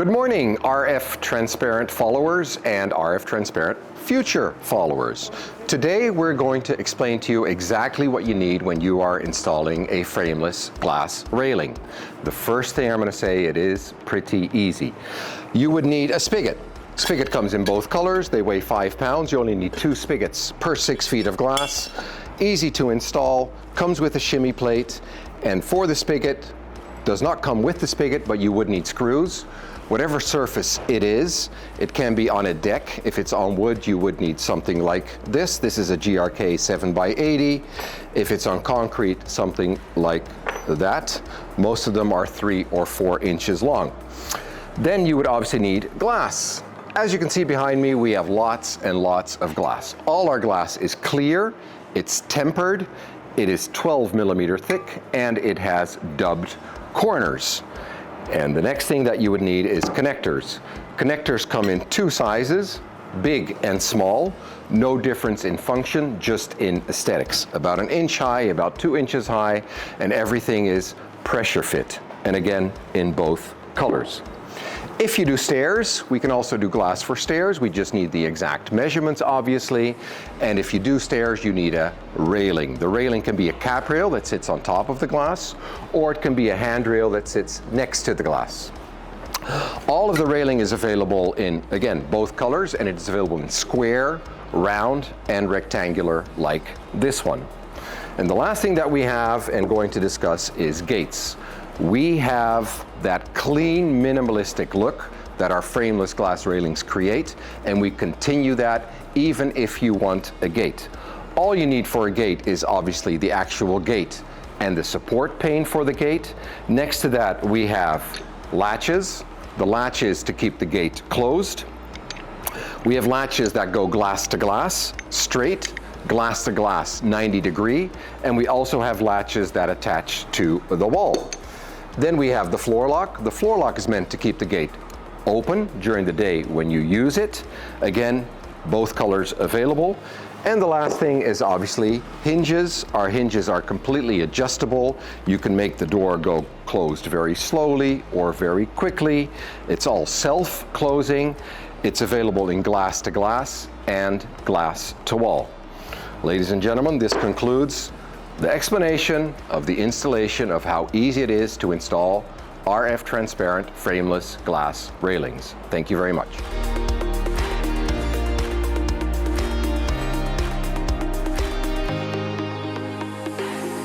Good morning, RF Transparent followers and RF Transparent future followers. Today we're going to explain to you exactly what you need when you are installing a frameless glass railing. The first thing I'm going to say, it is pretty easy. You would need a spigot. Spigot comes in both colors. They weigh 5 pounds. You only need 2 spigots per 6 feet of glass. Easy to install, comes with a shimmy plate, and for the spigot, does not come with the spigot, but you would need screws. Whatever surface it is, it can be on a deck. If it's on wood, you would need something like this. This is a GRK 7x80. If it's on concrete, something like that. Most of them are 3 or 4 inches long. Then you would obviously need glass. As you can see behind me, we have lots and lots of glass. All our glass is clear, it's tempered, it is 12 millimeter thick, and it has dubbed corners. And the next thing that you would need is connectors. Connectors come in 2 sizes, big and small. No difference in function, just in aesthetics. About 1 inch high, about 2 inches high, and everything is pressure fit. And again, in both colors. If you do stairs, we can also do glass for stairs. We just need the exact measurements, obviously. And if you do stairs, you need a railing. The railing can be a caprail that sits on top of the glass, or it can be a handrail that sits next to the glass. All of the railing is available in, again, both colors, and it is available in square, round, and rectangular like this one. And the last thing that we have and going to discuss is gates. We have that clean, minimalistic look that our frameless glass railings create, and we continue that even if you want a gate. All you need for a gate is obviously the actual gate and the support pane for the gate. Next to that, we have latches. The latches to keep the gate closed. We have latches that go glass to glass, straight, glass to glass, 90 degree, and we also have latches that attach to the wall. Then we have the floor lock. The floor lock is meant to keep the gate open during the day when you use it. Again, both colors available. And the last thing is obviously hinges. Our hinges are completely adjustable. You can make the door go closed very slowly or very quickly. It's all self-closing. It's available in glass to glass and glass to wall. Ladies and gentlemen, this concludes the explanation of the installation of how easy it is to install RF transparent frameless glass railings. Thank you very much.